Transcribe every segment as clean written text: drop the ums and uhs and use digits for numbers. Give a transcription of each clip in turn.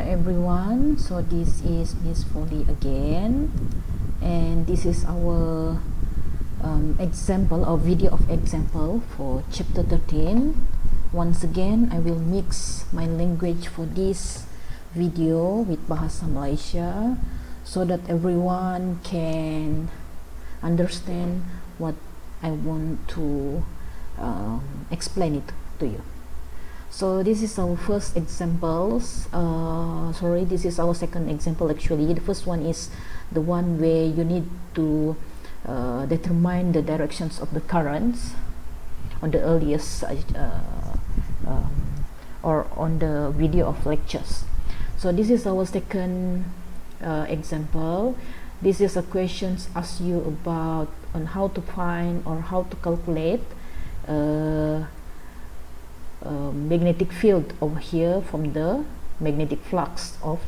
everyone, so this is Miss Foley again, and this is our example or video of example for chapter 13. Once again, I will mix my language for this video with Bahasa Malaysia so that everyone can understand what I want to explain it to you. So this is our first examples. This is our second example actually. The first one is the one where you need to determine the directions of the currents on the earliest or on the video of lectures. So this is our second example. This is a questions ask you about on how to find or how to calculate magnetic field over here from the magnetic flux of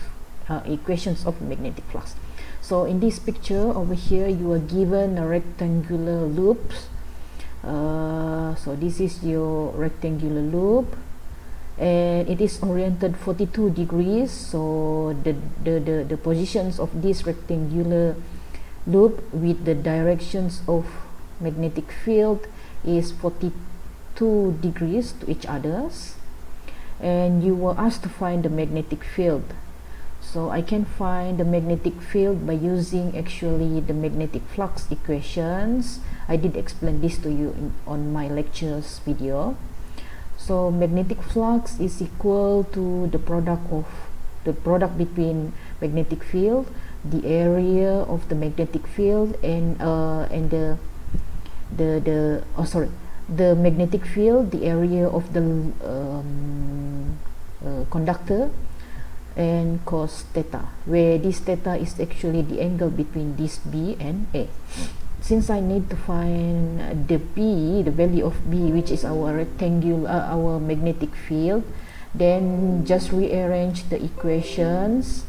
equations of magnetic flux. So in this picture over here you are given a rectangular loop. So this is your rectangular loop and it is oriented 42 degrees. So the positions of this rectangular loop with the directions of magnetic field is 42 degrees to each others, and you were asked to find the magnetic field. So I can find the magnetic field by using actually the magnetic flux equations. I did explain this to you on my lectures video. So magnetic flux is equal to the product between magnetic field, the area of the magnetic field, and the magnetic field, the area of the conductor, and cos theta, where this theta is actually the angle between this B and A. Since I need to find the B, the value of B, which is our rectangular, our magnetic field, then just rearrange the equations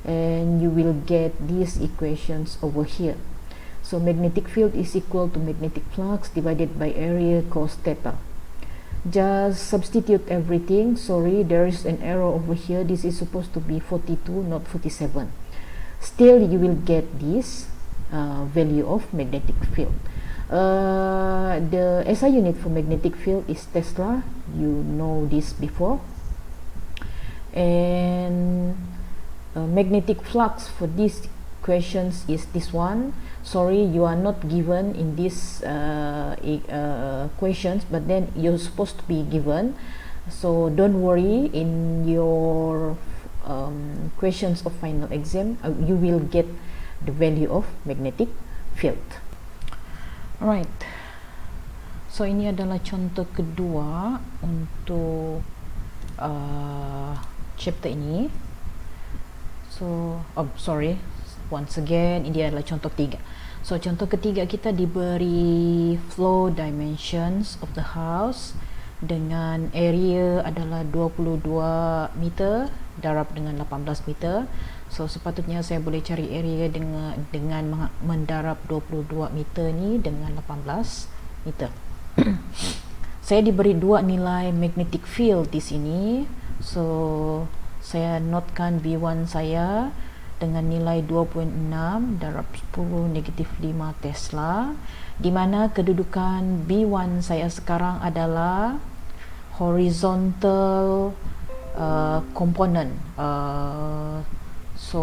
and you will get these equations over here. So magnetic field is equal to magnetic flux divided by area cos theta. Just substitute everything. Sorry, there is an error over here. This is supposed to be 42, not 47. Still, you will get this value of magnetic field. The SI unit for magnetic field is Tesla. You know this before. And magnetic flux for these questions is this one. Sorry, you are not given in these questions, but then you're supposed to be given. So don't worry, in your questions of final exam you will get the value of magnetic field. Alright, so ini adalah contoh kedua untuk chapter ini. So once again, ini adalah contoh ketiga. So contoh ketiga kita diberi flow dimensions of the house dengan area adalah 22 meter darab dengan 18 meter. So sepatutnya saya boleh cari area dengan mendarab 22 meter ni dengan 18 meter. Saya diberi dua nilai magnetic field di sini. So saya notekan V1 saya dengan nilai 2.6 darab 10 negatif 5 Tesla, di mana kedudukan B1 saya sekarang adalah horizontal component. So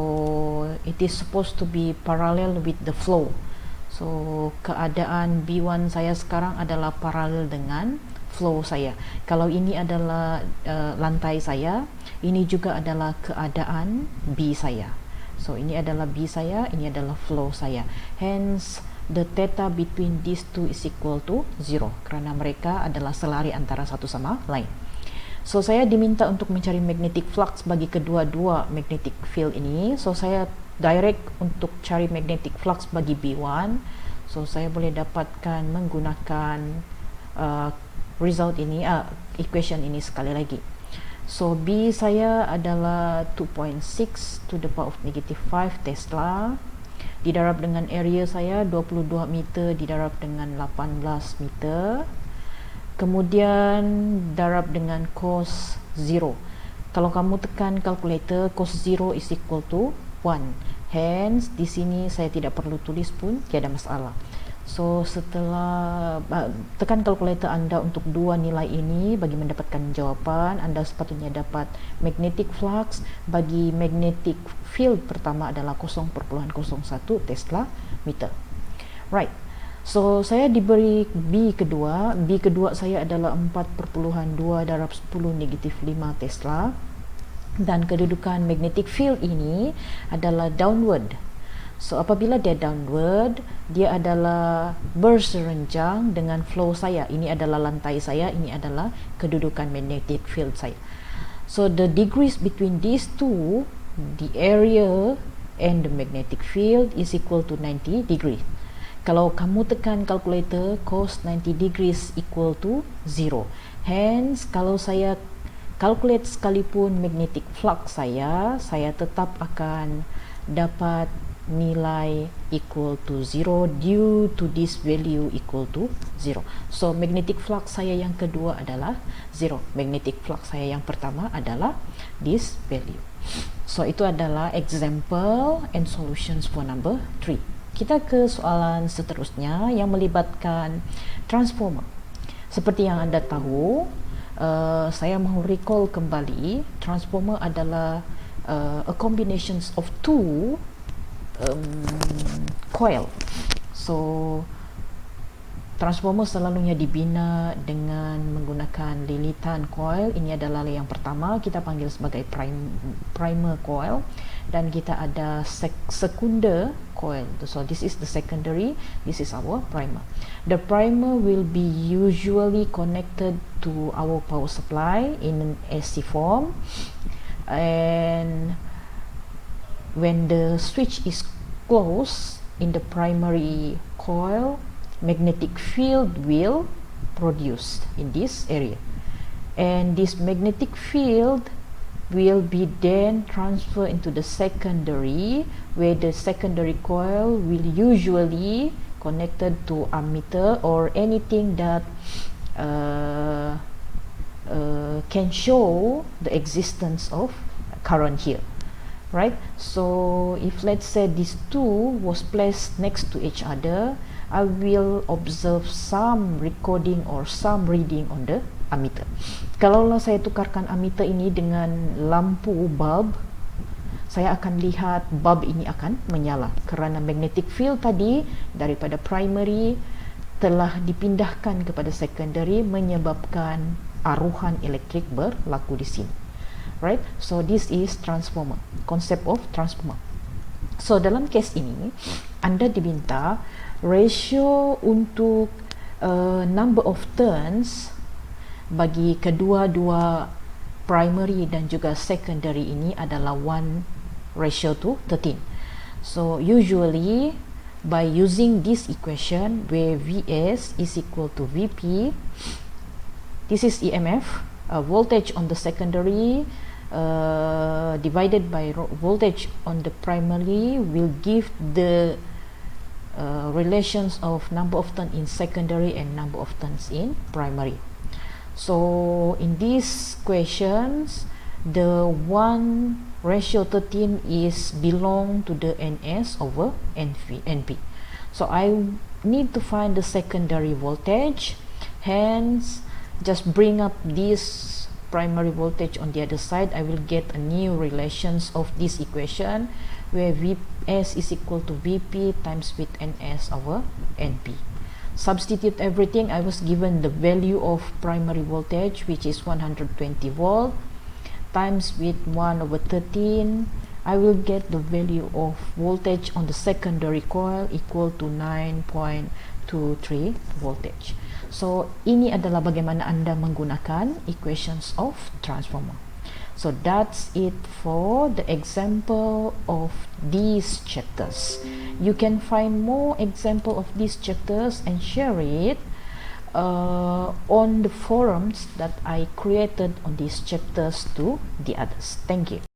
it is supposed to be parallel with the flow. So keadaan B1 saya sekarang adalah paralel dengan flow saya. Kalau ini adalah lantai saya, ini juga adalah keadaan B saya. So ini adalah B saya, ini adalah flow saya. Hence the theta between these two is equal to 0 kerana mereka adalah selari antara satu sama lain. So saya diminta untuk mencari magnetic flux bagi kedua-dua magnetic field ini. So saya direct untuk cari magnetic flux bagi B1. So saya boleh dapatkan menggunakan result ini, equation ini sekali lagi. So B saya adalah 2.6 to the power of negative 5 Tesla didarab dengan area saya 22 meter didarab dengan 18 meter, kemudian darab dengan cos 0. Kalau kamu tekan calculator, cos 0 is equal to 1. Hence, di sini saya tidak perlu tulis pun, tiada masalah. So, setelah tekan kalkulator Anda untuk dua nilai ini, bagi mendapatkan jawapan, Anda sepatutnya dapat magnetic flux bagi magnetic field pertama adalah 0.01 Tesla meter. Right. So, saya diberi B kedua. B kedua saya adalah 4.2 darab 10 negatif 5 Tesla. Dan kedudukan magnetic field ini adalah downward. So, apabila dia downward, dia adalah berserenjang dengan flow saya. Ini adalah lantai saya, ini adalah kedudukan magnetic field saya. So, the degrees between these two, the area and the magnetic field is equal to 90 degrees. Kalau kamu tekan calculator, cos 90 degrees equal to 0. Hence, kalau saya calculate sekalipun magnetic flux saya tetap akan dapat nilai equal to 0 due to this value equal to 0. So, magnetic flux saya yang kedua adalah 0. Magnetic flux saya yang pertama adalah this value. So, itu adalah example and solutions for number 3. Kita ke soalan seterusnya yang melibatkan transformer. Seperti yang Anda tahu, saya mahu recall kembali, transformer adalah a combination of two coil. So, transformer selalunya dibina dengan menggunakan lilitan coil. Ini adalah yang pertama, kita panggil sebagai primer coil, dan kita ada secondary coil. So, this is the secondary, this is our primer. The primer will be usually connected to our power supply in an AC form, and when the switch is closed in the primary coil, magnetic field will produce in this area, and this magnetic field will be then transferred into the secondary, where the secondary coil will usually connected to ammeter or anything that can show the existence of current here. Right? So, if let's say these two was placed next to each other, I will observe some recording or some reading on the ammeter. Kalaulah saya tukarkan ammeter ini dengan lampu bulb, saya akan lihat bulb ini akan menyala kerana magnetic field tadi daripada primary telah dipindahkan kepada secondary, menyebabkan aruhan elektrik berlaku di sini. Right? So, this is transformer, concept of transformer. So, dalam case ini, Anda diminta ratio untuk number of turns bagi kedua-dua primary dan juga secondary ini adalah 1:13. So, usually, by using this equation where Vs is equal to Vp, this is EMF, voltage on the secondary divided by voltage on the primary will give the relations of number of turns in secondary and number of turns in primary. So, in these questions, the 1:13 is belong to the NS over NP. So, I need to find the secondary voltage. Hence, just bring up this primary voltage on the other side. I will get a new relations of this equation where Vs is equal to Vp times with NS over NP. Substitute everything. I was given the value of primary voltage, which is 120 volt, times with 1/13. I will get the value of voltage on the secondary coil equal to 9.23 voltage. So, ini adalah bagaimana Anda menggunakan equations of transformer. So, that's it for the example of these chapters. You can find more example of these chapters and share it on the forums that I created on these chapters to the others. Thank you.